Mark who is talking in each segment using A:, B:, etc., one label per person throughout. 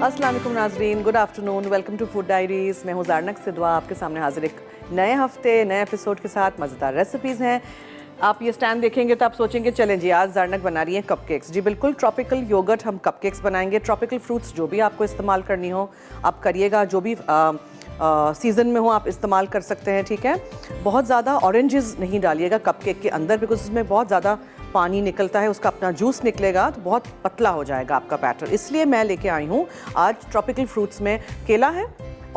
A: अस्सलाम वालेकुम नाज़रीन, good afternoon, welcome to food diaries. मैं हूँ ज़ारनक सिद्वा, आपके सामने हाजिर एक नए हफ्ते नए एपिसोड के साथ। मज़ेदार रेसिपीज़ हैं। आप ये स्टैंड देखेंगे तो आप सोचेंगे चलें जी आज ज़ारनक बना रही है कपकेक्स। जी बिल्कुल, ट्रॉपिकल योगर्ट हम कपकेक्स बनाएंगे। ट्रॉपिकल फ्रूट्स जो भी आपको इस्तेमाल करनी हो आप करिएगा, जो भी सीज़न में हो आप इस्तेमाल कर सकते हैं, ठीक है। बहुत ज़्यादा ऑरेंजेस नहीं डालिएगा कपकेक के अंदर, बिकॉज उसमें बहुत ज़्यादा पानी निकलता है, उसका अपना जूस निकलेगा तो बहुत पतला हो जाएगा आपका बैटर। इसलिए मैं लेके आई हूँ आज ट्रॉपिकल फ्रूट्स में केला है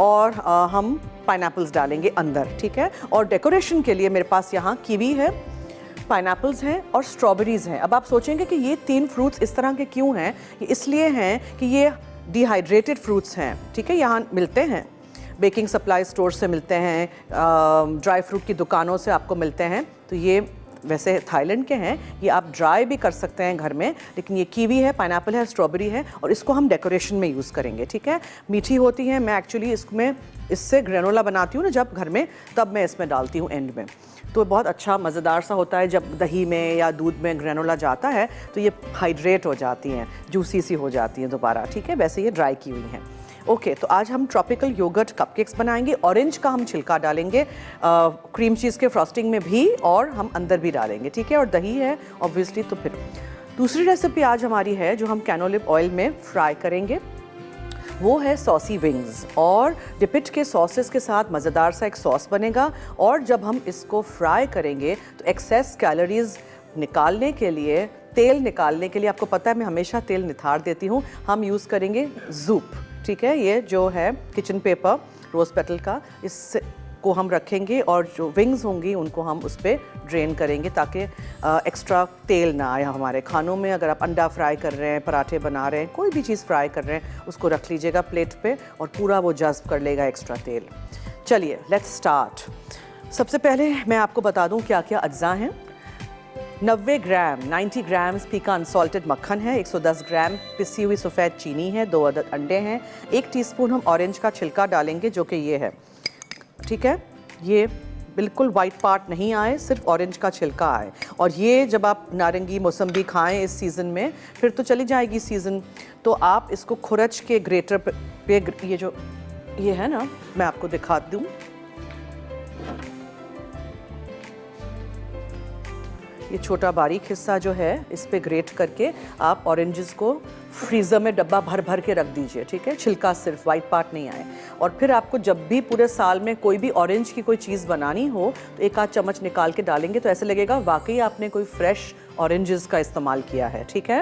A: और हम पाइनएप्पल्स डालेंगे अंदर, ठीक है। और डेकोरेशन के लिए मेरे पास यहाँ कीवी है, पाइनएप्पल्स हैं और स्ट्रॉबेरीज़ हैं। अब आप सोचेंगे कि ये तीन फ्रूट्स इस तरह के क्यों हैं? ये इसलिए हैं कि ये डिहाइड्रेटेड फ्रूट्स हैं, ठीक है। यहाँ मिलते हैं, बेकिंग सप्लाई स्टोर से मिलते हैं, ड्राई फ्रूट की दुकानों से आपको मिलते हैं। तो ये वैसे थाईलैंड के हैं, ये आप ड्राई भी कर सकते हैं घर में, लेकिन ये कीवी है, पाइनएप्पल है, स्ट्रॉबेरी है और इसको हम डेकोरेशन में यूज़ करेंगे, ठीक है। मीठी होती हैं, मैं एक्चुअली इसमें इससे ग्रेनोला बनाती हूँ ना जब घर में, तब मैं इसमें डालती हूँ एंड में। तो बहुत अच्छा मज़ेदार सा होता है जब दही में या दूध में ग्रेनोला जाता है तो ये हाइड्रेट हो जाती हैं, जूसी सी हो जाती हैं दोबारा, ठीक है। वैसे ये ड्राई की हुई हैं। ओके, तो आज हम ट्रॉपिकल योगर्ट कपकेक्स बनाएंगे। ऑरेंज का हम छिलका डालेंगे क्रीम चीज़ के फ्रॉस्टिंग में भी, और हम अंदर भी डालेंगे, ठीक है। और दही है ऑब्वियसली। तो फिर दूसरी रेसिपी आज हमारी है जो हम कैनोलिव ऑयल में फ्राई करेंगे, वो है सॉसी विंग्स। और डिपिट के सॉसेस के साथ मज़ेदार सा एक सॉस बनेगा। और जब हम इसको फ्राई करेंगे तो एक्सेस कैलोरीज निकालने के लिए, तेल निकालने के लिए, आपको पता है मैं हमेशा तेल निथार देती हूँ, हम यूज़ करेंगे जूप, ठीक है। ये जो है किचन पेपर रोज़ पेटल का, इससे को हम रखेंगे और जो विंग्स होंगी उनको हम उस पर ड्रेन करेंगे ताकि एक्स्ट्रा तेल ना आए हमारे खानों में। अगर आप अंडा फ्राई कर रहे हैं, पराठे बना रहे हैं, कोई भी चीज़ फ्राई कर रहे हैं, उसको रख लीजिएगा प्लेट पे और पूरा वो जज़्ब कर लेगा एक्स्ट्रा तेल। चलिए लेट्स स्टार्ट। सबसे पहले मैं आपको बता दूं क्या क्या अज्जा हैं। 90 ग्राम्स पीका अनसॉल्टेड मक्खन है, 110 ग्राम पिसी हुई सफ़ेद चीनी है, 2 अदद अंडे हैं, 1 टीस्पून हम ऑरेंज का छिलका डालेंगे जो कि ये है, ठीक है। ये बिल्कुल वाइट पार्ट नहीं आए, सिर्फ ऑरेंज का छिलका आए। और ये जब आप नारंगी मौसम्बी खाएं इस सीज़न में, फिर तो चली जाएगी सीज़न, तो आप इसको खुरच के ग्रेटर पे ये जो ये है ना, मैं आपको दिखा दूँ। ये छोटा बारीक हिस्सा जो है इस पे ग्रेट करके आप ऑरेंजेस को फ्रीज़र में डब्बा भर भर के रख दीजिए, ठीक है। छिलका सिर्फ, वाइट पार्ट नहीं आए। और फिर आपको जब भी पूरे साल में कोई भी ऑरेंज की कोई चीज़ बनानी हो तो एक आध चम्मच निकाल के डालेंगे तो ऐसे लगेगा वाकई आपने कोई फ्रेश ऑरेंजेस का इस्तेमाल किया है, ठीक है।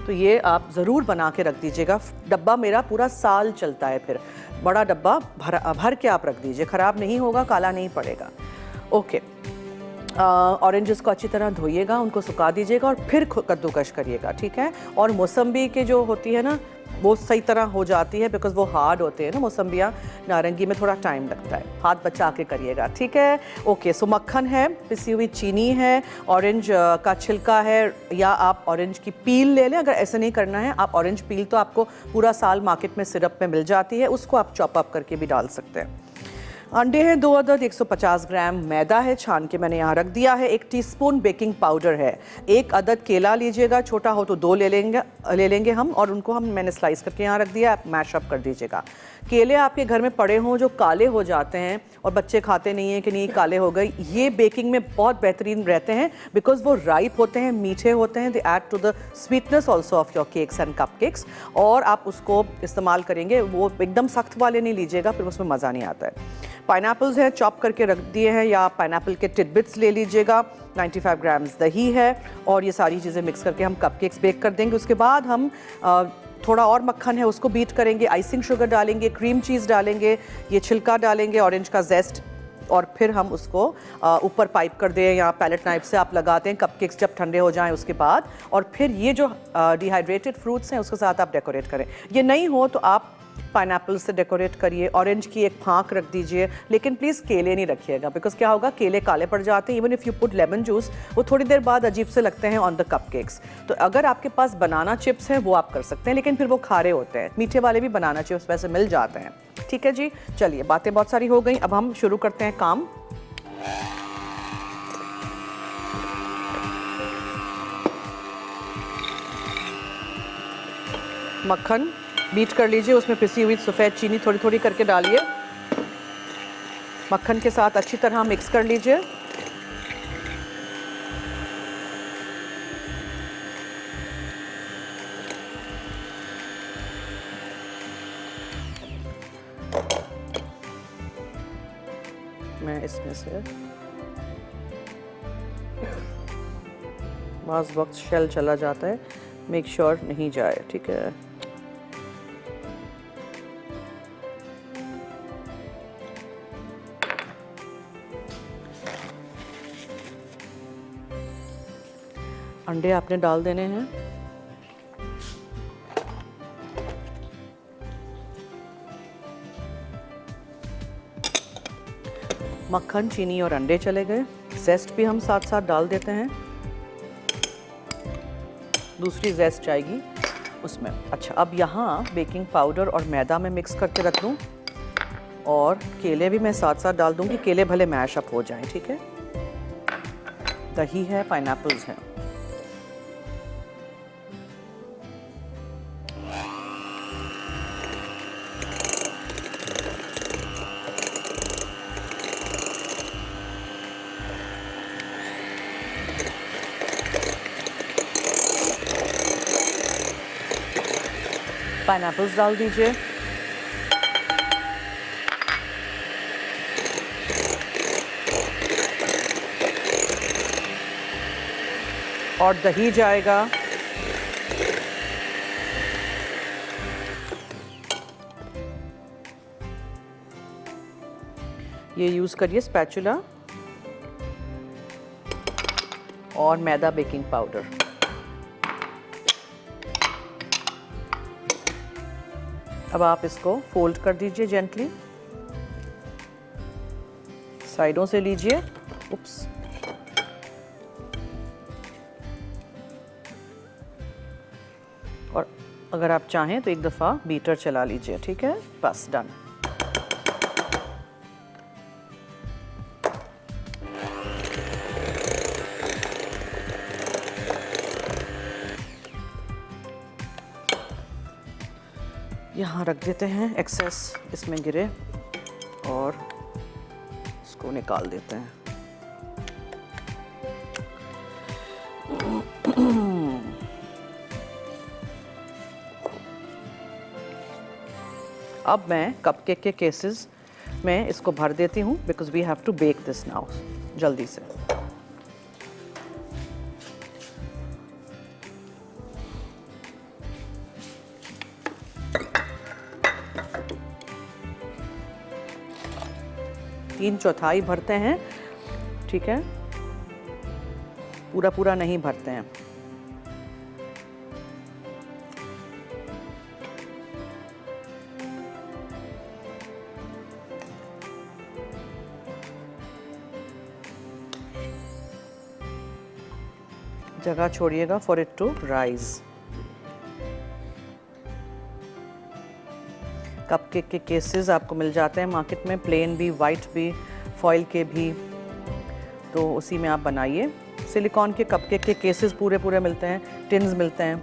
A: तो ये आप ज़रूर बना के रख दीजिएगा। डब्बा मेरा पूरा साल चलता है, फिर बड़ा डब्बा भर के आप रख दीजिए, ख़राब नहीं होगा, काला नहीं पड़ेगा। ओके, ऑरेंजेस को अच्छी तरह धोइएगा, उनको सुखा दीजिएगा और फिर कद्दूकश करिएगा, ठीक है। और मौसम्बी के जो होती है ना वो सही तरह हो जाती है, बिकॉज वो हार्ड होते हैं ना मौसम्बियाँ, नारंगी में थोड़ा टाइम लगता है, हाथ बचा के करिएगा, ठीक है। ओके, सो मक्खन है, पिसी हुई चीनी है, ऑरेंज का छिलका है, या आप ऑरेंज की पील ले लें। अगर ऐसे नहीं करना है, आप ऑरेंज पील तो आपको पूरा साल मार्केट में सिरप में मिल जाती है, उसको आप चॉप अप करके भी डाल सकते हैं। अंडे हैं 2 अदद, 150 ग्राम मैदा है, छान के मैंने यहाँ रख दिया है, 1 टीस्पून बेकिंग पाउडर है, 1 अदद केला लीजिएगा, छोटा हो तो 2 ले लेंगे हम, और उनको मैंने स्लाइस करके यहाँ रख दिया, आप मैश अप कर दीजिएगा। केले आपके घर में पड़े हों जो काले हो जाते हैं और बच्चे खाते नहीं हैं कि नहीं काले हो गए, ये बेकिंग में बहुत बेहतरीन रहते हैं बिकॉज वो राइप होते हैं, मीठे होते हैं, they add to the sweetness also of your cakes and cupcakes. और आप उसको इस्तेमाल करेंगे, वो एकदम सख्त वाले नहीं लीजिएगा, फिर उसमें मज़ा नहीं आता है। पाइनएप्पल्स हैं, चॉप करके रख दिए हैं, या आप पाइनएप्पल के टिडबिट्स ले लीजिएगा। 95 ग्राम्स दही है, और ये सारी चीज़ें मिक्स करके हम कपकेक्स बेक कर देंगे। उसके बाद हम थोड़ा और मक्खन है उसको बीट करेंगे, आइसिंग शुगर डालेंगे, क्रीम चीज़ डालेंगे, ये छिलका डालेंगे, ऑरेंज का जेस्ट, और फिर हम उसको ऊपर पाइप कर दें या पैलेट नाइफ से आप लगाते हैं कपकेक्स जब ठंडे हो जाएं उसके बाद। और फिर ये जो डिहाइड्रेटेड फ्रूट्स हैं उसके साथ आप डेकोरेट करें। ये नहीं हो तो आप पाइनएप्पल से डेकोरेट करिए, ऑरेंज की एक फांक रख दीजिए, लेकिन प्लीज़ केले नहीं रखिएगा, बिकॉज क्या होगा, केले काले पड़ जाते हैं। Even if you put lemon juice, वो थोड़ी देर बाद अजीब से लगते हैं ऑन द कपकेक्स। तो अगर आपके पास बनाना चिप्स हैं वो आप कर सकते हैं, लेकिन फिर वो खारे होते हैं। मीठे वाले भी बनाना चिप्स वैसे मिल जाते हैं, ठीक है जी। चलिए, बातें बहुत सारी हो गई, अब हम शुरू करते हैं काम। मक्खन बीट कर लीजिए, उसमें पिसी हुई सफ़ेद चीनी थोड़ी थोड़ी करके डालिए, मक्खन के साथ अच्छी तरह मिक्स कर लीजिए। मैं इसमें से बाज़ वक्त शेल चला जाता है, मेक श्योर नहीं जाए, ठीक है। अंडे आपने डाल देने हैं। मक्खन, चीनी और अंडे चले गए, जेस्ट भी हम साथ साथ डाल देते हैं, दूसरी जेस्ट जाएगी उसमें। अच्छा, अब यहाँ बेकिंग पाउडर और मैदा में मिक्स करके रख दूँ, और केले भी मैं साथ साथ डाल दूँगी, केले भले मैश अप हो जाएं, ठीक है। दही है, पाइनएप्पल्स हैं। पाइनएप्पल्स डाल दीजिए, और दही जाएगा। ये यूज़ करिए स्पैचुला और मैदा बेकिंग पाउडर। अब आप इसको फोल्ड कर दीजिए जेंटली, साइडों से लीजिए। उप्स, और अगर आप चाहें तो एक दफ़ा बीटर चला लीजिए, ठीक है। बस डन। यहाँ रख देते हैं, एक्सेस इसमें गिरे, और इसको निकाल देते हैं। अब मैं कपकेक के केसेस में इसको भर देती हूँ, because we have to bake this now, जल्दी से। तीन चौथाई भरते हैं, ठीक है, पूरा पूरा नहीं भरते हैं। जगह छोड़िएगा for it to rise. Cupcake के केसेस आपको मिल जाते हैं मार्केट में, प्लेन भी, वाइट भी, फॉइल के भी, तो उसी में आप बनाइए। सिलिकॉन के कपकेक के केसेस पूरे पूरे मिलते हैं, टिन्स मिलते हैं,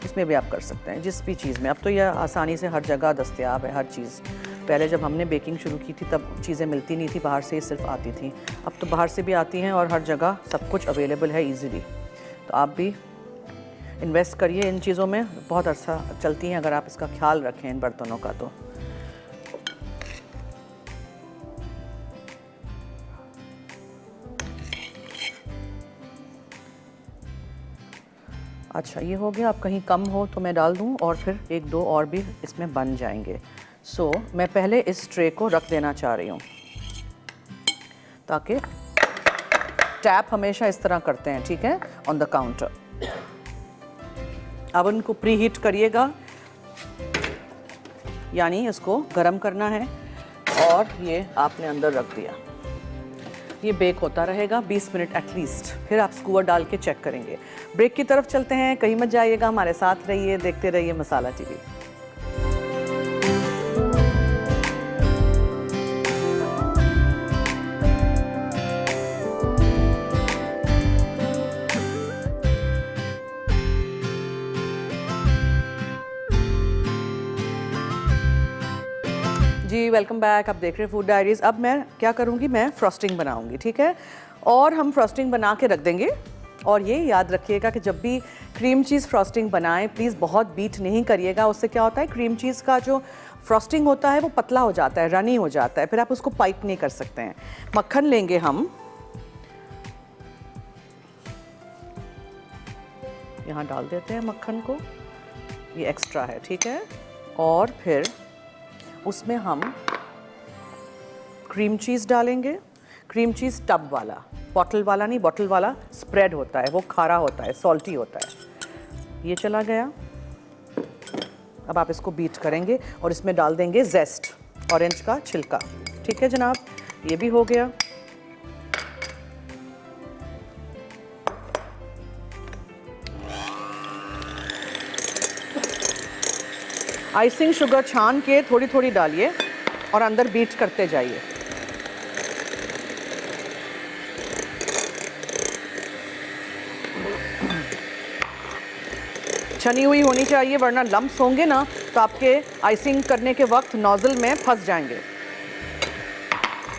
A: इसमें भी आप कर सकते हैं, जिस भी चीज़ में। अब तो यह आसानी से हर जगह दस्तयाब है, हर चीज़। पहले जब हमने बेकिंग शुरू की थी तब चीज़ें मिलती नहीं थी, बाहर से ही सिर्फ आती थी। अब तो बाहर से भी आती हैं और हर जगह सब कुछ अवेलेबल है ईज़िली। तो आप भी इन्वेस्ट करिए इन चीज़ों में, बहुत अच्छा चलती हैं अगर आप इसका ख्याल रखें इन बर्तनों का। तो अच्छा, ये हो गया। अब कहीं कम हो तो मैं डाल दूं, और फिर एक दो और भी इसमें बन जाएंगे। सो मैं पहले इस ट्रे को रख देना चाह रही हूँ, ताकि टैप हमेशा इस तरह करते हैं, ठीक है, ऑन द काउंटर। अवन को प्री हीट करिएगा, यानी इसको गरम करना है, और ये आपने अंदर रख दिया। ये बेक होता रहेगा 20 मिनट एटलीस्ट, फिर आप स्कूवर डाल के चेक करेंगे। ब्रेक की तरफ चलते हैं, कहीं मत जाइएगा, हमारे साथ रहिए, देखते रहिए मसाला टीवी। जी वेलकम बैक। आप देख रहे हैं फूड डायरीज। अब मैं क्या करूँगी, मैं फ्रॉस्टिंग बनाऊँगी, ठीक है। और हम फ्रॉस्टिंग बना के रख देंगे। और ये याद रखिएगा कि जब भी क्रीम चीज़ फ्रॉस्टिंग बनाएं प्लीज़ बहुत बीट नहीं करिएगा। उससे क्या होता है, क्रीम चीज़ का जो फ्रॉस्टिंग होता है वो पतला हो जाता है, रनी हो जाता है, फिर आप उसको पाइप नहीं कर सकते हैं। मक्खन लेंगे हम, यहाँ डाल देते हैं मक्खन को, ये एक्स्ट्रा है, ठीक है। और फिर उसमें हम क्रीम चीज़ डालेंगे। क्रीम चीज़ टब वाला, बॉटल वाला नहीं, बॉटल वाला स्प्रेड होता है, वो खारा होता है, सॉल्टी होता है। ये चला गया। अब आप इसको बीट करेंगे और इसमें डाल देंगे जेस्ट, ऑरेंज का छिलका, ठीक है जनाब। ये भी हो गया। आइसिंग शुगर छान के थोड़ी थोड़ी डालिए और अंदर बीट करते जाइए। छनी हुई होनी चाहिए, वरना लम्प्स होंगे ना तो आपके आइसिंग करने के वक्त नोजल में फंस जाएंगे।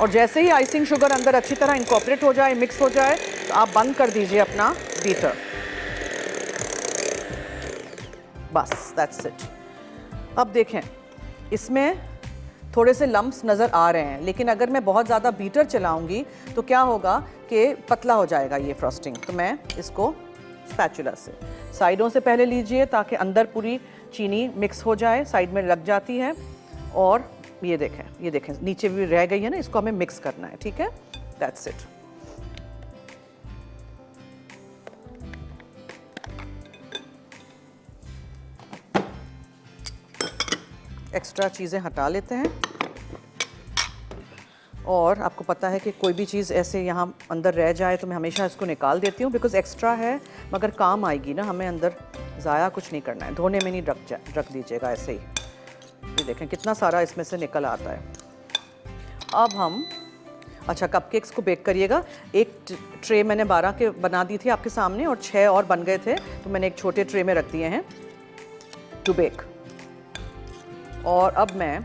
A: और जैसे ही आइसिंग शुगर अंदर अच्छी तरह इनकॉर्पोरेट हो जाए, मिक्स हो जाए, तो आप बंद कर दीजिए अपना बीटर। बस दैट्स इट। अब देखें, इसमें थोड़े से लम्प्स नज़र आ रहे हैं, लेकिन अगर मैं बहुत ज़्यादा बीटर चलाऊंगी तो क्या होगा कि पतला हो जाएगा ये फ्रॉस्टिंग। तो मैं इसको स्पैचुला से साइडों से पहले लीजिए ताकि अंदर पूरी चीनी मिक्स हो जाए, साइड में लग जाती है। और ये देखें नीचे भी रह गई है ना, इसको हमें मिक्स करना है, ठीक है। That's it. एक्स्ट्रा चीज़ें हटा लेते हैं। और आपको पता है कि कोई भी चीज़ ऐसे यहाँ अंदर रह जाए तो मैं हमेशा इसको निकाल देती हूँ, बिकॉज एक्स्ट्रा है मगर काम आएगी ना हमें। अंदर ज़ाया कुछ नहीं करना है, धोने में नहीं रख दीजिएगा ऐसे ही। ये देखें कितना सारा इसमें से निकल आता है। अब हम कपकेक्स को बेक करिएगा। एक ट्रे मैंने 12 के बना दी थी आपके सामने और 6 और बन गए थे, तो मैंने एक छोटे ट्रे में रख दिए हैं टू बेक। और अब मैं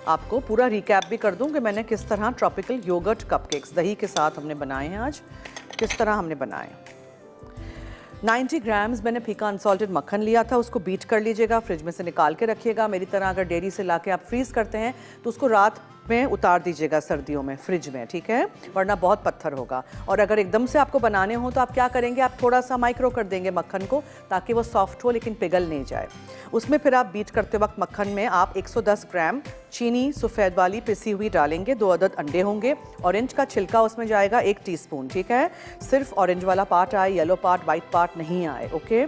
A: आपको पूरा रिकैप भी कर दूं कि मैंने किस तरह ट्रॉपिकल योगर्ट कपकेक्स दही के साथ हमने बनाए हैं आज, किस तरह हमने बनाए। 90 ग्राम्स मैंने फीका अनसॉल्टेड मक्खन लिया था, उसको बीट कर लीजिएगा, फ्रिज में से निकाल के रखिएगा। मेरी तरह अगर डेयरी से लाके आप फ्रीज़ करते हैं तो उसको रात में उतार दीजिएगा सर्दियों में फ्रिज में, ठीक है, वरना बहुत पत्थर होगा। और अगर एकदम से आपको बनाने हो तो आप क्या करेंगे, आप थोड़ा सा माइक्रो कर देंगे मक्खन को ताकि वो सॉफ्ट हो लेकिन पिघल नहीं जाए। उसमें फिर आप बीट करते वक्त मक्खन में आप 110 ग्राम चीनी सफ़ेद वाली पिसी हुई डालेंगे, 2 अदद अंडे होंगे, ऑरेंज का छिलका उसमें जाएगा 1 टीस्पून, ठीक है। सिर्फ ऑरेंज वाला पार्ट आए, येलो पार्ट, वाइट पार्ट नहीं आए, ओके।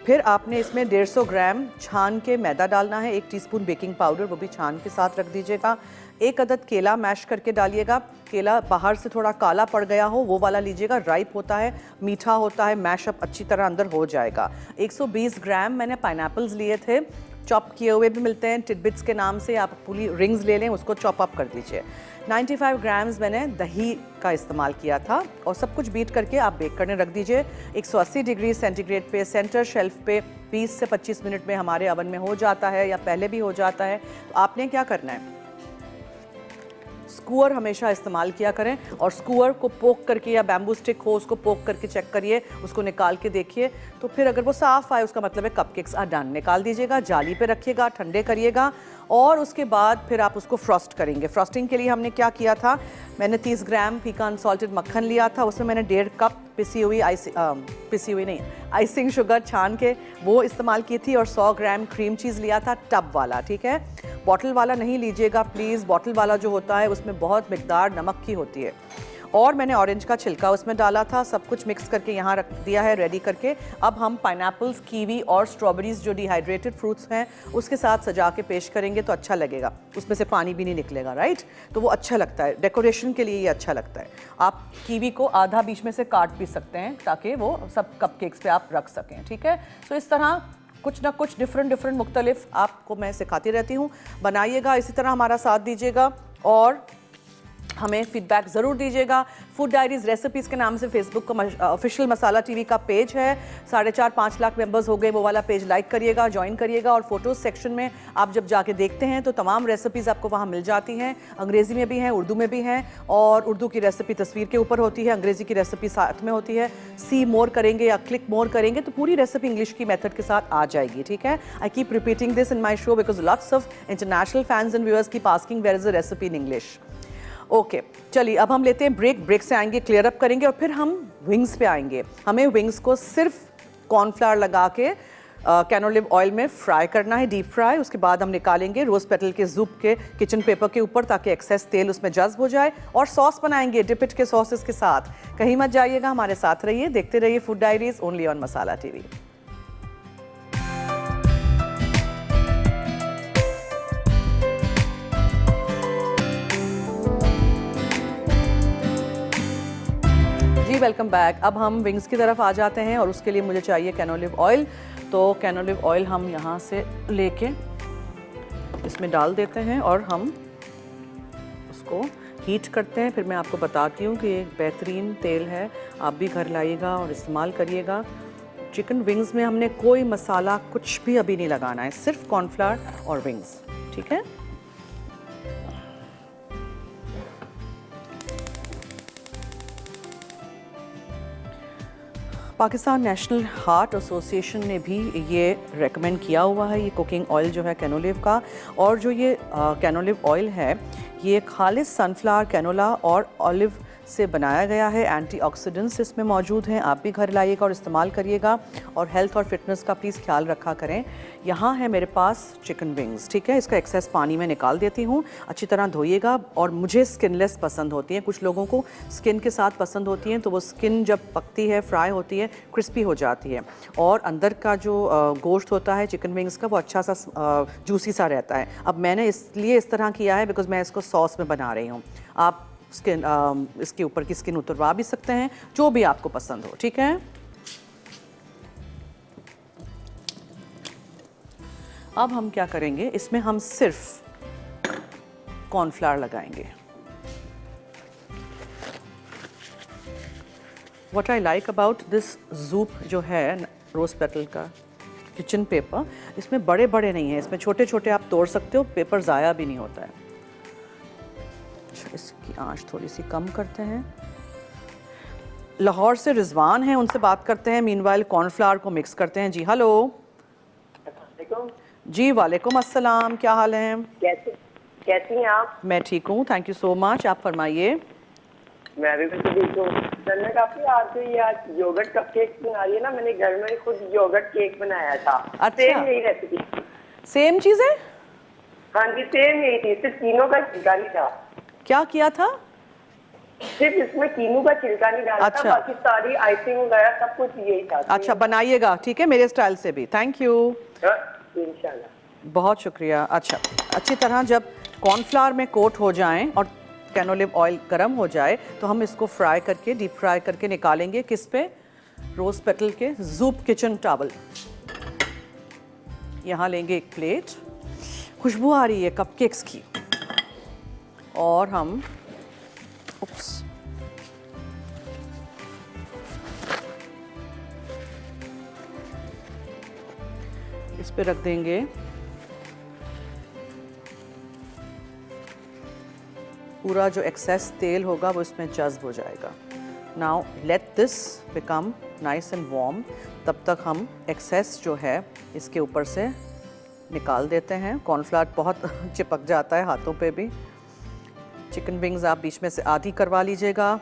A: फिर आपने इसमें 150 ग्राम छान के मैदा डालना है, 1 टीस्पून बेकिंग पाउडर, वो भी छान के साथ रख दीजिएगा। 1 अदद केला मैश करके डालिएगा। केला बाहर से थोड़ा काला पड़ गया हो वो वाला लीजिएगा, राइप होता है, मीठा होता है, मैशअप अच्छी तरह अंदर हो जाएगा। 120 ग्राम मैंने पाइनएप्पल्स लिए थे, चॉप किए हुए भी मिलते हैं टिडबिट्स के नाम से, आप पूरी रिंग्स ले लें, उसको चॉप अप कर दीजिए। 95 ग्राम्स मैंने दही का इस्तेमाल किया था और सब कुछ बीट करके आप बेक करने रख दीजिए 180 डिग्री सेंटीग्रेड पे, सेंटर शेल्फ पे। 20 से 25 मिनट में हमारे ओवन में हो जाता है या पहले भी हो जाता है। तो आपने क्या करना है, स्कूअर हमेशा इस्तेमाल किया करें और स्कूअर को पोक करके या बैम्बू स्टिक हो उसको पोक करके चेक करिए, उसको निकाल के देखिए। तो फिर अगर वो साफ़ आए उसका मतलब है कपकेक्स आर डन। निकाल दीजिएगा, जाली पे रखिएगा, ठंडे करिएगा और उसके बाद फिर आप उसको फ्रॉस्ट करेंगे। फ्रॉस्टिंग के लिए हमने क्या किया था, मैंने 30 ग्राम फीका अनसॉल्टेड मक्खन लिया था, उसमें मैंने 1.5 कप आइसिंग शुगर छान के वो इस्तेमाल की थी और 100 ग्राम क्रीम चीज़ लिया था टब वाला, ठीक है। बॉटल वाला नहीं लीजिएगा प्लीज़, बॉटल वाला जो होता है उसमें बहुत मिकदार नमक की होती है। और मैंने ऑरेंज का छिलका उसमें डाला था। सब कुछ मिक्स करके यहाँ रख दिया है रेडी करके। अब हम पाइनएप्पल्स, कीवी और स्ट्रॉबेरीज जो डिहाइड्रेटेड फ्रूट्स हैं उसके साथ सजा के पेश करेंगे तो अच्छा लगेगा, उसमें से पानी भी नहीं निकलेगा, राइट। तो वो अच्छा लगता है, डेकोरेशन के लिए ये अच्छा लगता है। आप कीवी को आधा बीच में से काट भी सकते हैं ताकि वो सब कपकेक्स पे आप रख सकें, ठीक है। तो इस तरह कुछ ना कुछ डिफरेंट मुख्तलिफ आपको मैं सिखाती रहती हूँ, बनाइएगा, इसी तरह हमारा साथ दीजिएगा। और हमें फीडबैक ज़रूर दीजिएगा। फूड डायरीज़ रेसिपीज़ के नाम से फेसबुक का ऑफिशियल मसाला टीवी का पेज है। 4.5-5 लाख मेंबर्स हो गए, वो वाला पेज लाइक करिएगा, ज्वाइन करिएगा। और फोटोज़ सेक्शन में आप जब जाके देखते हैं तो तमाम रेसिपीज़ आपको वहाँ मिल जाती हैं। अंग्रेज़ी में भी हैं, उर्दू में भी हैं, और उर्दू की रेसिपी तस्वीर के ऊपर होती है, अंग्रेज़ी की रेसिपी साथ में होती है। सी मोर करेंगे या क्लिक मोर करेंगे तो पूरी रेसिपी इंग्लिश की मेथड के साथ आ जाएगी, ठीक है। I keep repeating this in my show because lots of international fans and viewers keep asking where is a recipe in English. Okay चलिए, अब हम लेते हैं ब्रेक से आएंगे, क्लियर अप करेंगे और फिर हम विंग्स पे आएंगे। हमें विंग्स को सिर्फ कॉर्नफ्लावर लगा के कैनोलिव ऑयल में फ्राई करना है, डीप फ्राई। उसके बाद हम निकालेंगे रोज़ पेटल के ज़ूप के किचन पेपर के ऊपर ताकि एक्सेस तेल उसमें जज्ब हो जाए, और सॉस बनाएंगे डिपिट के सॉसेस के साथ। कहीं मत जाइएगा, हमारे साथ रहिए, देखते रहिए food diaries only on Masala TV. जी वेलकम बैक। अब हम विंग्स की तरफ आ जाते हैं और उसके लिए मुझे चाहिए कैनोलिव ऑयल। तो कैनोलिव ऑयल हम यहाँ से लेके इसमें डाल देते हैं और हम उसको हीट करते हैं। फिर मैं आपको बताती हूँ कि एक बेहतरीन तेल है, आप भी घर लाइएगा और इस्तेमाल करिएगा। चिकन विंग्स में हमने कोई मसाला कुछ भी अभी नहीं लगाना है, सिर्फ कॉर्नफ्लावर और विंग्स, ठीक है। पाकिस्तान नेशनल हार्ट एसोसिएशन ने भी ये रेकमेंड किया हुआ है, ये कुकिंग ऑयल जो है कैनोलिव का। और जो ये कैनोलिव ऑयल है ये खालिस सनफ्लावर कैनोला और ऑलिव से बनाया गया है। एंटीऑक्सीडेंट्स इसमें मौजूद हैं, आप भी घर लाइएगा और इस्तेमाल करिएगा। और हेल्थ और फिटनेस का प्लीज़ ख्याल रखा करें। यहाँ है मेरे पास चिकन विंग्स, ठीक है। इसका एक्सेस पानी में निकाल देती हूँ, अच्छी तरह धोइएगा। और मुझे स्किनलेस पसंद होती हैं, कुछ लोगों को स्किन के साथ पसंद होती हैं, तो वो स्किन जब पकती है, फ्राई होती है, क्रिस्पी हो जाती है और अंदर का जो गोश्त होता है चिकन विंग्स का वो अच्छा सा जूसी सा रहता है। अब मैंने इसलिए इस तरह किया है बिकॉज मैं इसको सॉस में बना रही हूँ। आप स्किन इसके ऊपर की स्किन उतरवा भी सकते हैं, जो भी आपको पसंद हो, ठीक है। अब हम क्या करेंगे, इसमें हम सिर्फ कॉर्नफ्लावर लगाएंगे। What I like about this ज़ूप जो है रोज़ पेटल का किचन पेपर, इसमें बड़े बड़े नहीं है, इसमें छोटे छोटे आप तोड़ सकते हो, पेपर ज़ाया भी नहीं होता है। इसकी आंच थोड़ी सी कम करते हैं। लाहौर से रिजवान हैं, उनसे बात करते हैं। मीनवाइल कॉर्नफ्लावर को मिक्स करते हैं। जी हेलो। जी वालेकुम अस्सलाम, क्या हाल है?
B: कैसी हैं आप?
A: मैं ठीक हूँ, थैंक यू सो मच। आप फरमाइए।
B: मैं भी ठीक हूँ। सर मैं काफी आज योगर्ट कपकेक बना रही है ना, मैंने घर में खुद योगर्ट केक बनाया था।
A: अच्छा,
B: सेम यही रेसिपी,
A: सेम चीज़ है?
B: हाँ जी सेम यही थी, सिर्फ तीनों का छिलका नहीं था।
A: क्या किया था?
B: सिर्फ इसमें कीनू का छिलका नहीं डाला था, बाकी सारी आइसिंग वगैरह सब कुछ यही था।
A: अच्छा बनाइएगा, ठीक है, मेरे स्टाइल से भी। थैंक यू,
B: इंशाल्लाह।
A: बहुत शुक्रिया। अच्छा, अच्छी तरह जब कॉर्नफ्लावर में कोट हो जाएं और कैनोलिव ऑयल गर्म हो जाए तो हम इसको फ्राई करके, डीप फ्राई करके निकालेंगे। किस पे? रोज़ पेटल के ज़ूप किचन टॉवल। यहाँ लेंगे एक प्लेट, खुशबू आ रही है कपकेक्स की, और हम इस पे रख देंगे पूरा जो एक्सेस तेल होगा वो इसमें जज्ब हो जाएगा। Now let this become nice and warm. तब तक हम एक्सेस जो है इसके ऊपर से निकाल देते हैं। कॉर्नफ्लावर बहुत चिपक जाता है हाथों पे भी। चिकन विंग्स आप बीच में से आधी करवा लीजिएगा,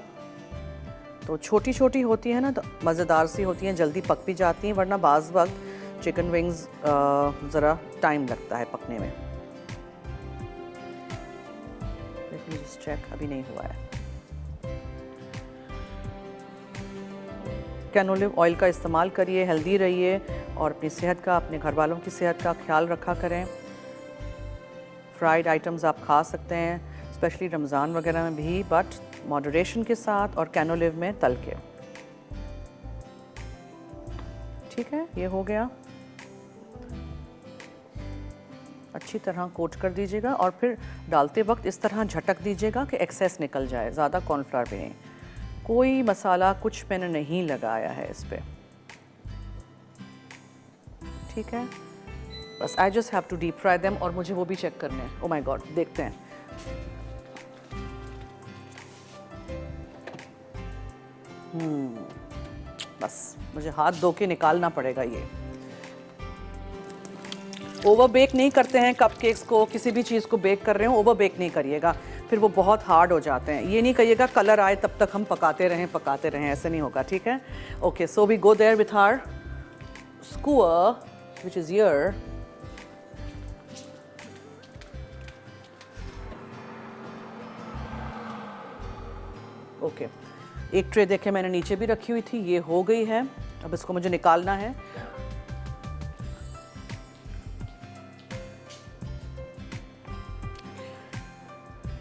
A: तो छोटी छोटी होती है ना तो मज़ेदार सी होती हैं, जल्दी पक भी जाती हैं, वरना बाज़ वक्त चिकन विंग्स ज़रा टाइम लगता है पकने में। चेक अभी नहीं हुआ है। कैनोलिव ऑयल का इस्तेमाल करिए, हेल्दी रहिए और अपनी सेहत का, अपने घर वालों की सेहत का ख्याल रखा करें। फ्राइड आइटम्स आप खा सकते हैं, स्पेशली रमज़ान वगैरह में भी, बट मॉडरेशन के साथ, और कैनोलिव में तल के। ठीक है, ये हो गया। अच्छी तरह कोट कर दीजिएगा और फिर डालते वक्त इस तरह झटक दीजिएगा कि एक्सेस निकल जाए, ज़्यादा कॉर्नफ्लावर भी नहीं। कोई मसाला कुछ मैंने नहीं लगाया है इस पर, ठीक है। बस I just have to deep fry them. और मुझे वो भी चेक करने हैं, ओ माय गॉड, देखते हैं। बस मुझे हाथ धो के निकालना पड़ेगा ये। ओवर बेक नहीं करते हैं कपकेक्स को, किसी भी चीज़ को बेक कर रहे हो ओवर बेक नहीं करिएगा, फिर वो बहुत हार्ड हो जाते हैं। ये नहीं कहिएगा कलर आए तब तक हम पकाते रहें, ऐसे नहीं होगा, ठीक है। Okay, so we go there with our skewer which is here. Okay, एक ट्रे देखे मैंने नीचे भी रखी हुई थी, ये हो गई है। अब इसको मुझे निकालना है।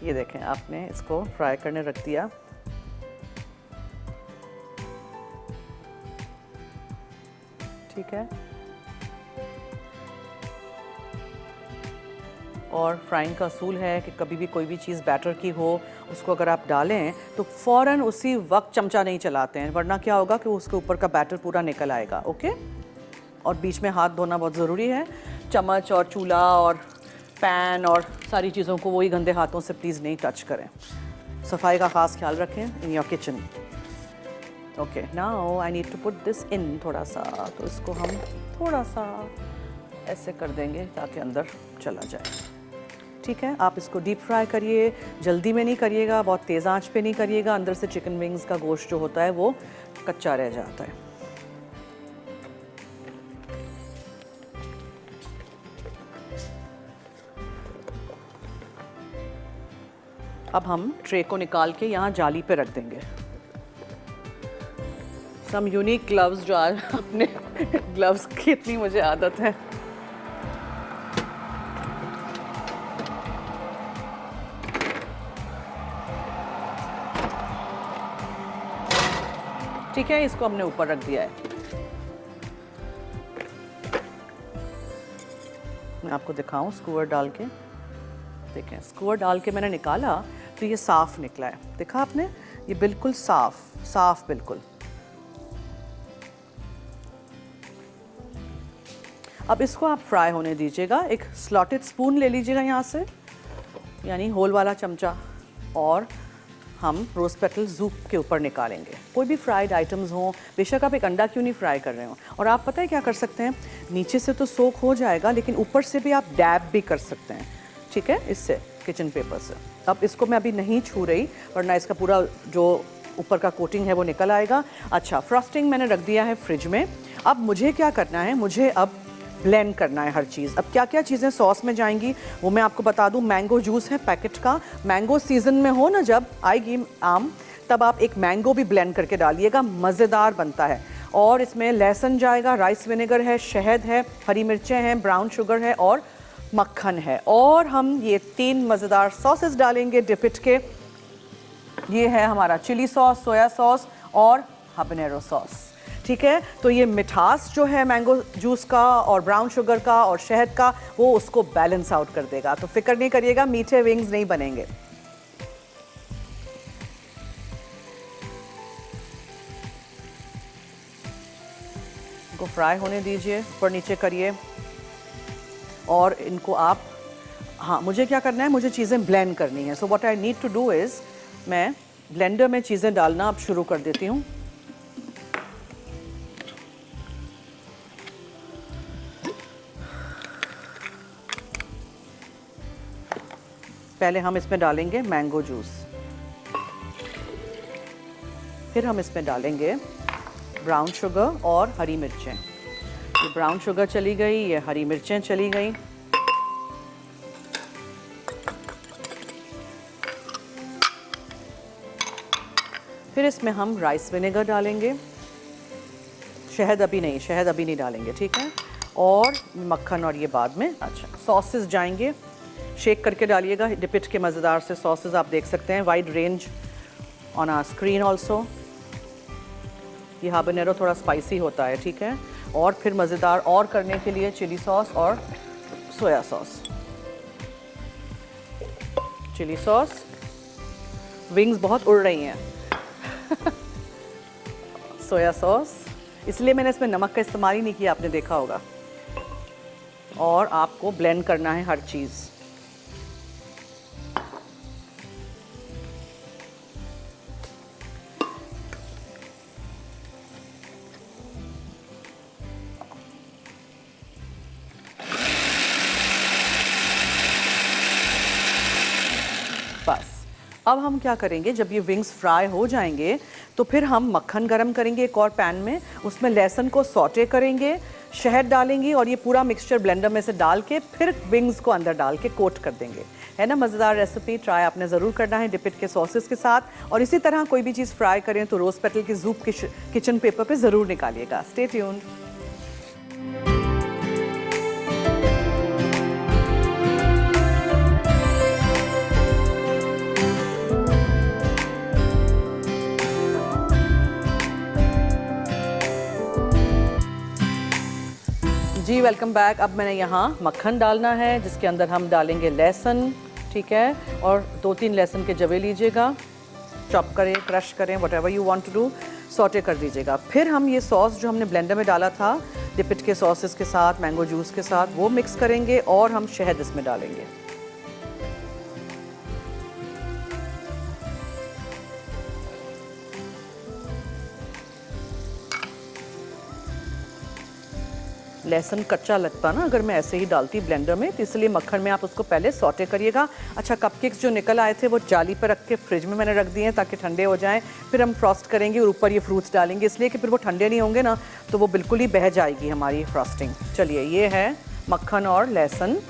A: ये देखें, आपने इसको फ्राई करने रख दिया। ठीक है, और फ्राइंग का असूल है कि कभी भी कोई भी चीज़ बैटर की हो, उसको अगर आप डालें तो फ़ौरन उसी वक्त चमचा नहीं चलाते हैं, वरना क्या होगा कि उसके ऊपर का बैटर पूरा निकल आएगा। ओके, और बीच में हाथ धोना बहुत ज़रूरी है। चम्मच और चूल्हा और पैन और सारी चीज़ों को वही गंदे हाथों से प्लीज़ नहीं टच करें। सफाई का ख़ास ख्याल रखें in your kitchen. Okay, now I need to put this in थोड़ा सा, तो इसको हम थोड़ा सा ऐसे कर देंगे ताकि अंदर चला जाए। ठीक है, आप इसको डीप फ्राई करिए, जल्दी में नहीं करिएगा, बहुत तेज़ आंच पे नहीं करिएगा, अंदर से चिकन विंग्स का गोश्त जो होता है वो कच्चा रह जाता है। अब हम ट्रे को निकाल के यहाँ जाली पे रख देंगे। सम यूनिक ग्लव्स, जो आज अपने ग्लव्स की इतनी मुझे आदत है। ठीक है, इसको हमने ऊपर रख दिया है। मैं आपको दिखाऊं स्क्यूअर डाल के, देखें स्क्यूअर डाल के मैंने निकाला तो ये साफ निकला है, देखा आपने, ये बिल्कुल साफ बिल्कुल। अब इसको आप फ्राई होने दीजिएगा। एक स्लॉटेड स्पून ले लीजिएगा यहाँ से, यानी होल वाला चमचा, और हम रोज़ पेटल ज़ूप के ऊपर निकालेंगे। कोई भी फ्राइड आइटम्स हों, बेशक आप एक अंडा क्यों नहीं फ्राई कर रहे हो। और आप पता है क्या कर सकते हैं, नीचे से तो सोक हो जाएगा लेकिन ऊपर से भी आप डैब भी कर सकते हैं, ठीक है, इससे किचन पेपर से। अब इसको मैं अभी नहीं छू रही वरना इसका पूरा जो ऊपर का कोटिंग है वो निकल आएगा। अच्छा, फ्रॉस्टिंग मैंने रख दिया है फ्रिज में। अब मुझे क्या करना है, मुझे अब ब्लेंड करना है हर चीज़। अब क्या क्या चीज़ें सॉस में जाएंगी वो मैं आपको बता दूं। मैंगो जूस है पैकेट का, मैंगो सीजन में हो ना, जब आएगी आम, तब आप एक मैंगो भी ब्लेंड करके डालिएगा, मज़ेदार बनता है। और इसमें लहसुन जाएगा, राइस विनेगर है, शहद है, हरी मिर्चें हैं, ब्राउन शुगर है और मक्खन है। और हम ये 3 मज़ेदार सॉसेस डालेंगे डिपिट के। ये है हमारा चिली सॉस, सोया सॉस और हाबनेरो सॉस। ठीक है, तो ये मिठास जो है मैंगो जूस का और ब्राउन शुगर का और शहद का, वो उसको बैलेंस आउट कर देगा। तो फिक्र नहीं करिएगा, मीठे विंग्स नहीं बनेंगे। इनको फ्राई होने दीजिए, ऊपर नीचे करिए और इनको आप, हाँ मुझे क्या करना है, मुझे चीज़ें ब्लेंड करनी है। So what I need to do is, मैं ब्लेंडर में चीज़ें डालना अब शुरू कर देती हूँ। पहले हम इसमें डालेंगे मैंगो जूस, फिर हम इसमें डालेंगे ब्राउन शुगर और हरी मिर्चें। ये ब्राउन शुगर चली गई, ये हरी मिर्चें चली गई। फिर इसमें हम राइस विनेगर डालेंगे, शहद अभी नहीं डालेंगे, ठीक है, और मक्खन और ये बाद में। अच्छा, सॉसेस जाएंगे, शेक करके डालिएगा। डिपिट के मज़ेदार से सॉसेस आप देख सकते हैं, wide range on our screen also. ये हाबनेरो थोड़ा स्पाइसी होता है, ठीक है, और फिर मज़ेदार और करने के लिए चिली सॉस और soya sauce. Chilli sauce, wings बहुत उड़ रही हैं सोया सॉस, इसलिए मैंने इसमें नमक का इस्तेमाल ही नहीं किया, आपने देखा होगा। और आपको ब्लेंड करना है हर चीज़। बस अब हम क्या करेंगे, जब ये विंग्स फ्राई हो जाएंगे तो फिर हम मक्खन गरम करेंगे एक और पैन में, उसमें लहसुन को सौटे करेंगे, शहद डालेंगे और ये पूरा मिक्सचर ब्लेंडर में से डाल के फिर विंग्स को अंदर डाल के कोट कर देंगे। है ना मज़ेदार रेसिपी, ट्राई आपने ज़रूर करना है डिपिट के सॉसेस के साथ। और इसी तरह कोई भी चीज़ फ्राई करें तो रोज़ पेटल के जूप किचन पेपर पे ज़रूर निकालिएगा। Stay tuned. जी वेलकम बैक। अब मैंने यहाँ मक्खन डालना है जिसके अंदर हम डालेंगे लहसुन, ठीक है, और 2-3 लहसुन के जवे लीजिएगा, चॉप करें, क्रश करें, whatever you want to do, saute कर दीजिएगा। फिर हम ये सॉस जो हमने ब्लेंडर में डाला था डिपिट के सॉसेस के साथ, मैंगो जूस के साथ, वो मिक्स करेंगे और हम शहद इसमें डालेंगे। लहसुन कच्चा लगता ना अगर मैं ऐसे ही डालती ब्लेंडर में, तो इसलिए मक्खन में आप उसको पहले सॉटे करिएगा। अच्छा, कपकेक्स जो निकल आए थे वो जाली पर रख के फ्रिज में मैंने रख दिए हैं ताकि ठंडे हो जाएं। फिर हम फ्रॉस्ट करेंगे और ऊपर ये फ्रूट्स डालेंगे, इसलिए कि फिर वो ठंडे नहीं होंगे ना तो वो बिल्कुल ही बह जाएगी हमारी फ्रॉस्टिंग। चलिए, ये है मक्खन और लहसुन।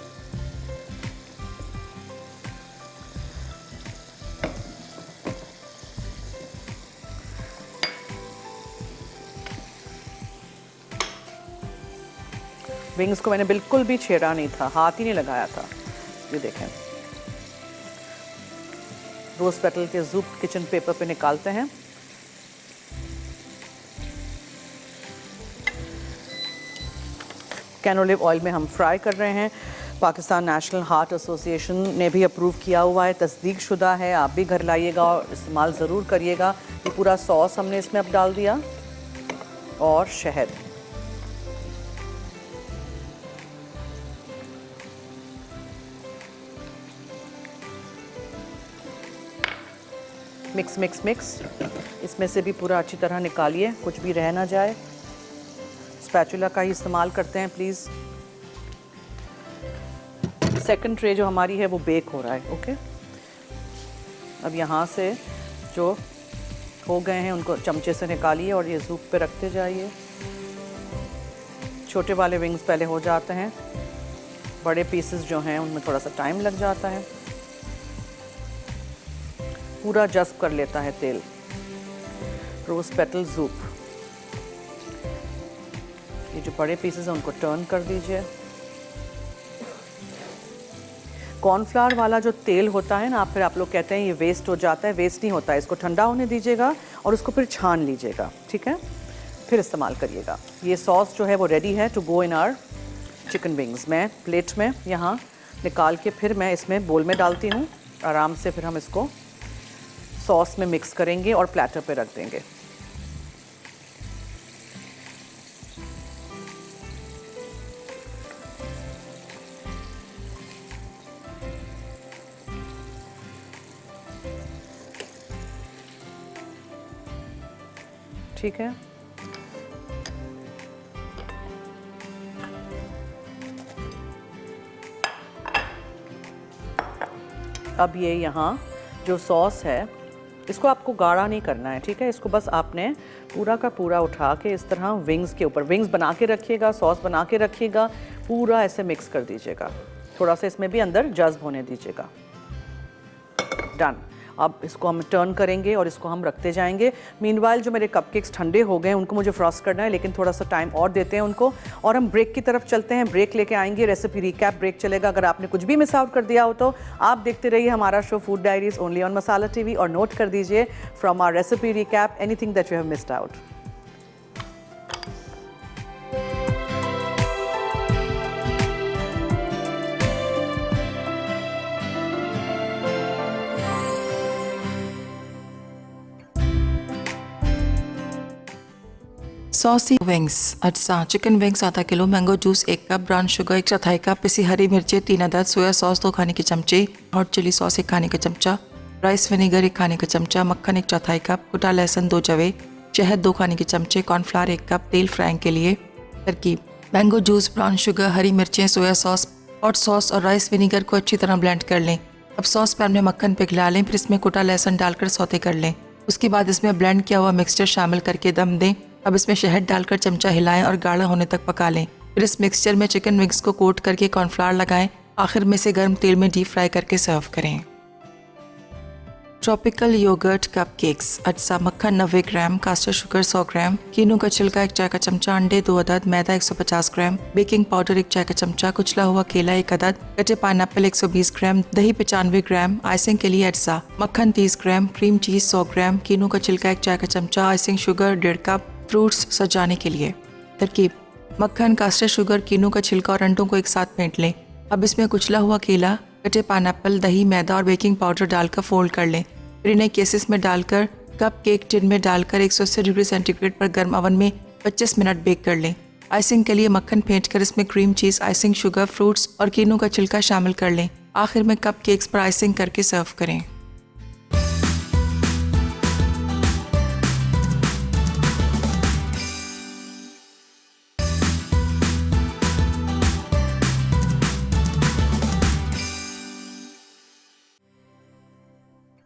A: विंग्स को मैंने बिल्कुल भी छेड़ा नहीं था, हाथ ही नहीं लगाया था। ये देखें, रोज पेटल के जूप किचन पेपर पे निकालते हैं। कैनोलिव ऑयल में हम फ्राई कर रहे हैं। पाकिस्तान नेशनल हार्ट एसोसिएशन ने भी अप्रूव किया हुआ है, तस्दीक शुदा है। आप भी घर लाइएगा और इस्तेमाल ज़रूर करिएगा। ये पूरा सॉस हमने इसमें अब डाल दिया और शहद। Mix mix mix. इसमें से भी पूरा अच्छी तरह निकालिए, कुछ भी रह ना जाए। स्पैचुला का ही इस्तेमाल करते हैं प्लीज़। सेकंड ट्रे जो हमारी है वो बेक हो रहा है। ओके, अब यहाँ से जो हो गए हैं उनको चमचे से निकालिए और ये जूप पे रखते जाइए। छोटे वाले विंग्स पहले हो जाते हैं, बड़े पीसेस जो हैं उनमें थोड़ा सा टाइम लग जाता है। पूरा जज्ब कर लेता है तेल। रोज पेटल जूप, ये जो बड़े पीसेस हैं उनको टर्न कर दीजिए। कॉर्नफ्लावर वाला जो तेल होता है ना, फिर आप लोग कहते हैं ये वेस्ट हो जाता है, वेस्ट नहीं होता है। इसको ठंडा होने दीजिएगा और उसको फिर छान लीजिएगा, ठीक है, फिर इस्तेमाल करिएगा। ये सॉस जो है वो रेडी है to go in our chicken wings. मैं प्लेट में यहाँ निकाल के फिर मैं इसमें बोल में डालती हूँ आराम से। फिर हम इसको सॉस में मिक्स करेंगे और प्लेटर पे रख देंगे। ठीक है, अब ये यहाँ जो सॉस है इसको आपको गाढ़ा नहीं करना है, ठीक है। इसको बस आपने पूरा का पूरा उठा के इस तरह विंग्स के ऊपर, विंग्स बना के रखिएगा, सॉस बना के रखिएगा, पूरा ऐसे मिक्स कर दीजिएगा। थोड़ा सा इसमें भी अंदर जज्ब होने दीजिएगा। डन। अब इसको हम टर्न करेंगे और इसको हम रखते जाएंगे। मीनवाइल जो मेरे कपकेक्स ठंडे हो गए हैं उनको मुझे फ्रॉस्ट करना है, लेकिन थोड़ा सा टाइम और देते हैं उनको और हम ब्रेक की तरफ चलते हैं। ब्रेक लेके आएंगे, रेसिपी रिकैप ब्रेक चलेगा। अगर आपने कुछ भी मिस आउट कर दिया हो तो आप देखते रहिए हमारा show food diaries only on Masala TV और नोट कर दीजिए from our recipe recap anything that you have missed out.
C: Saucy wings अज्जा चिकन विंग्स आधा किलो, mango juice 1 cup, brown sugar 1 चौथाई कप, पिसी हरी मिर्चें 3 अदद, सोया सॉस 2 खाने के चमचे, हॉट चिली सॉस 1 खाने का चमचा, राइस विनेगर 1 खाने का चमचा, मक्खन 1 चौथाई कप, कुटा लहसुन 2 जवे, शहद 2 खाने के चमचे, कॉर्नफ्लावर 1 कप, तेल फ्राइंग के लिए। तरकीब: मैंगो जूस, ब्राउन शुगर, हरी मिर्चें, सोया सॉस, हॉट सॉस और राइस विनेगर को अच्छी तरह ब्लेंड कर लें। अब सॉस पैन में मक्खन पिघला लें, फिर इसमें कुटा लहसुन डालकर सौते कर लें। उसके बाद इसमें ब्लेंड किया हुआ मिक्सचर शामिल करके दम दें। अब इसमें शहद डालकर चमचा हिलाएं और गाढ़ा होने तक पका लें। फिर इस मिक्सचर में चिकन विंग्स को कोट करके कॉर्नफ्लावर लगाएं। आखिर में से गर्म तेल में डीप फ्राई करके सर्व करें। ट्रॉपिकल योगर्ट कपकेक्स अज्जा मक्खन 90 ग्राम, कास्टर शुगर 100 ग्राम, कीनू का छिलका 1 चाय का चमचा, अंडे 2 अदद, मैदा 150 ग्राम, बेकिंग पाउडर 1 चाय का चमचा, कुचला हुआ केला 1 अदद, कटे पाइनएप्पल 120 ग्राम, दही 95 ग्राम, आइसिंग के लिए अज्जा मक्खन 30 ग्राम, क्रीम चीज 100 ग्राम, कीनू का छिलका 1 चाय का चमचा, आइसिंग शुगर 1.5 कप, फ्रूट्स सजाने के लिए। तरकीब: मक्खन, कास्टर शुगर, कीनू का छिलका और अंडों को एक साथ फेंट लें। अब इसमें कुचला हुआ केला, कटे पाइनएप्पल, दही, मैदा और बेकिंग पाउडर डालकर फोल्ड कर लें। फिर इन्हें केसेस में डालकर कप केक टिन में डालकर 180 डिग्री सेंटीग्रेड पर गर्म ओवन में 25 मिनट बेक कर लें। आइसिंग के लिए मक्खन फेंट कर इसमें cream cheese, icing sugar, fruits और कीनू का छिलका शामिल कर लें। आखिर में कप केक्स पर आइसिंग करके सर्व करें।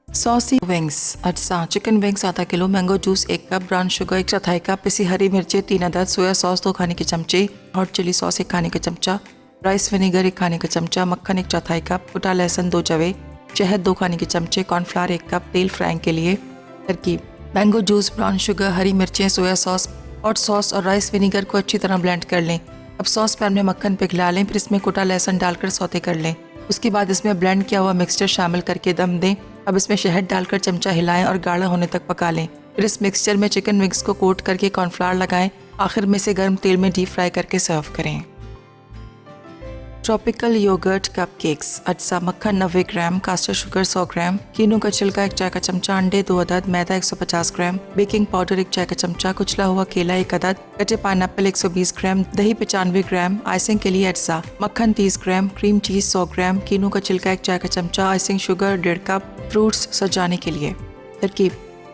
C: सॉसी विंग्स अज्जा चिकन विंग्स आधा किलो, mango juice 1 cup, brown sugar 1 चौथाई कप, पिसी हरी मिर्चें 3 अदद, सोया सॉस 2 खाने के चमचे, हॉट चिली सॉस 1 खाने का चमचा, राइस विनेगर 1 खाने का चमचा, मक्खन 1 चौथाई कप, कुटा लहसुन 2 जवे, शहद 2 खाने के चमचे, कॉर्नफ्लावर 1 कप, तेल फ्राइंग के लिए। तरकीब: मैंगो जूस, ब्राउन शुगर, हरी मिर्चें, सोया सॉस, हॉट सॉस और राइस विनेगर को अच्छी तरह ब्लेंड कर लें। अब सॉस पैन में मक्खन पिघला लें, फिर इसमें कुटा लहसुन डालकर सौते कर लें। उसके बाद इसमें ब्लेंड किया हुआ मिक्सचर शामिल करके दम दें। अब इसमें शहद डालकर चमचा हिलाएं और गाढ़ा होने तक पका लें। फिर इस मिक्सचर में चिकन विंग्स को कोट करके कॉर्नफ्लावर लगाएं। आखिर में से गर्म तेल में डीप फ्राई करके सर्व करें। ट्रॉपिकल योगर्ट कपकेक्स अज्जा मक्खन 90 ग्राम, कास्टर शुगर 100 ग्राम, कीनू का छिलका 1 चाय का चमचा, अंडे 2 अदद, मैदा 150 ग्राम, बेकिंग पाउडर 1 चाय का चमचा, कुचला हुआ केला 1 अदद, कटे पाइनएप्पल 120 ग्राम, दही 95 ग्राम, आइसिंग के लिए अज्जा मक्खन 30 ग्राम, क्रीम चीज 100 ग्राम, कीनू का छिलका 1 चाय का चमचा, आइसिंग शुगर 1.5 कप, फ्रूट्स सजाने के लिए। तरकीब: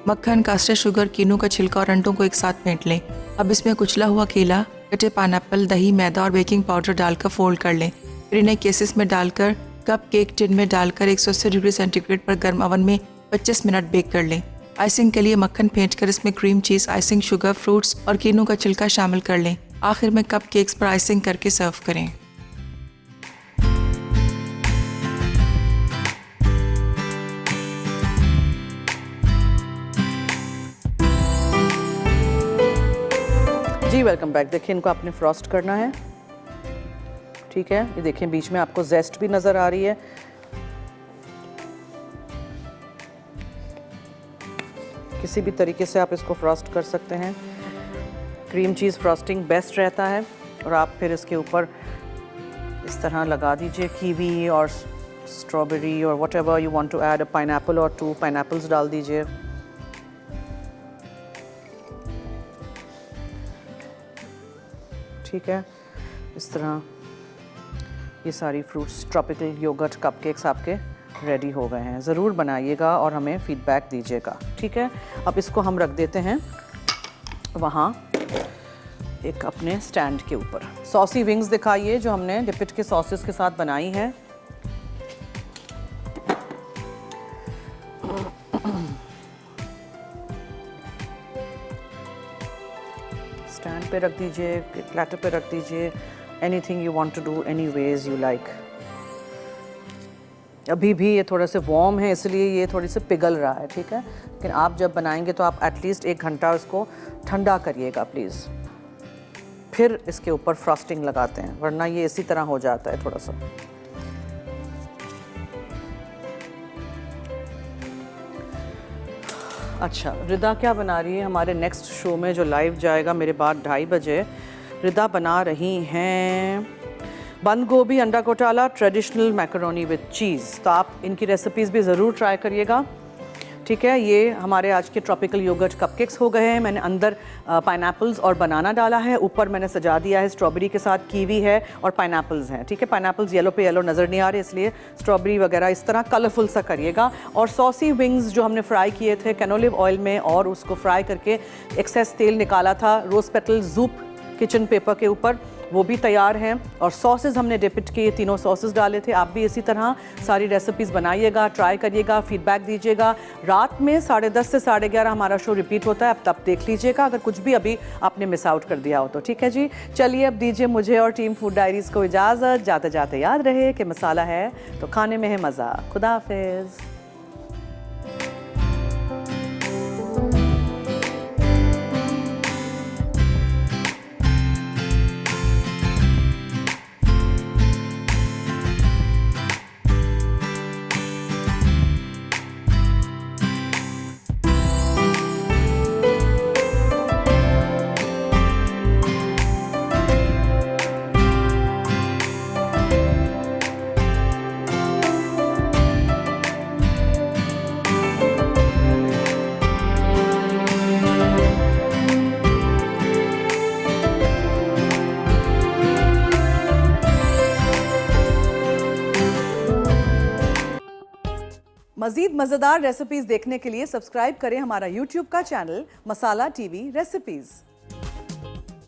C: मक्खन, कास्टर शुगर, कीनू का छिलका और अंडों को एक साथ फेंट लें। अब इसमें कुचला हुआ केला, कटे पाइनएप्पल, दही, मैदा और बेकिंग पाउडर डालकर फोल्ड कर लें। फिर इन्हें केसेस में डालकर कप केक टिन में डालकर 180 डिग्री सेंटीग्रेड पर गर्म ओवन में 25 मिनट बेक कर लें। आइसिंग के लिए मक्खन फेंट कर इसमें cream cheese, icing sugar, fruits और कीनू का छिलका शामिल कर लें। आखिर में कप केक्स पर आइसिंग करके सर्व करें।
A: जी वेलकम बैक। देखिए इनको आपने फ्रॉस्ट करना है, ठीक है। ये देखें बीच में आपको जेस्ट भी नज़र आ रही है। किसी भी तरीके से आप इसको फ्रॉस्ट कर सकते हैं। क्रीम चीज़ फ्रॉस्टिंग बेस्ट रहता है। और आप फिर इसके ऊपर इस तरह लगा दीजिए कीवी और स्ट्रॉबेरी और whatever you want to add, a pineapple और 2 पाइनएप्पल्स डाल दीजिए। ठीक है, इस तरह ये सारी फ्रूट्स ट्रॉपिकल योगर्ट कपकेक्स आपके रेडी हो गए हैं। ज़रूर बनाइएगा और हमें फीडबैक दीजिएगा, ठीक है। अब इसको हम रख देते हैं वहाँ एक अपने स्टैंड के ऊपर। सॉसी विंग्स दिखाइए जो हमने डिपिट के सॉसेस के साथ बनाई है। स्टैंड पे रख दीजिए, प्लेटर पे रख दीजिए। Anything you want to do any veg you like. अभी भी ये थोड़ा से वार्म है इसलिए ये थोड़ी सी पिघल रहा है, ठीक है। लेकिन आप जब बनाएंगे तो आप एटलीस्ट 1 घंटा इसको ठंडा करिएगा प्लीज़, फिर इसके ऊपर फ्रॉस्टिंग लगाते हैं, वरना ये इसी तरह हो जाता है थोड़ा सा। अच्छा, रिदा क्या बना रही है हमारे नेक्स्ट शो में जो लाइव जाएगा मेरे बाद 2:30 बजे। रिदा बना रही हैं बंद गोभी अंडा घोटाला ट्रेडिशनल मैकरोनी विद चीज़। तो आप इनकी रेसिपीज़ भी ज़रूर ट्राई करिएगा। ठीक है, ये हमारे आज के ट्रॉपिकल योगर्ट कपकेक्स हो गए हैं। मैंने अंदर पाइनएप्पल्स और बनाना डाला है, ऊपर मैंने सजा दिया है स्ट्रॉबेरी के साथ, कीवी है और पाइनएप्पल्स हैं। ठीक है, पाइनएप्पल्स येलो पे येलो नज़र नहीं आ रहे, इसलिए स्ट्रॉबेरी वगैरह इस तरह कलरफुल सा करिएगा। और सॉसी विंग्स जो हमने फ्राई किए थे कैनोलिव ऑयल में और उसको फ्राई करके एक्सेस तेल निकाला था रोज़ पेटल जूप किचन पेपर के ऊपर, वो भी तैयार हैं। और सॉसेज हमने डिपिट किए, तीनों सॉसेज डाले थे। आप भी इसी तरह सारी रेसिपीज़ बनाइएगा, ट्राई करिएगा, फीडबैक दीजिएगा। रात में 10:30 से 11:30 हमारा शो रिपीट होता है, अब तब देख लीजिएगा अगर कुछ भी अभी आपने मिस आउट कर दिया हो तो। ठीक है जी, चलिए अब दीजिए मुझे और टीम फूड डायरीज़ को इजाज़त। जाते जाते याद रहे कि मसाला है तो खाने में है मज़ा। खुदा हाफिज़। मज़ीद मज़ेदार रेसिपीज़ देखने के लिए सब्सक्राइब करें हमारा YouTube का चैनल मसाला टीवी रेसिपीज़।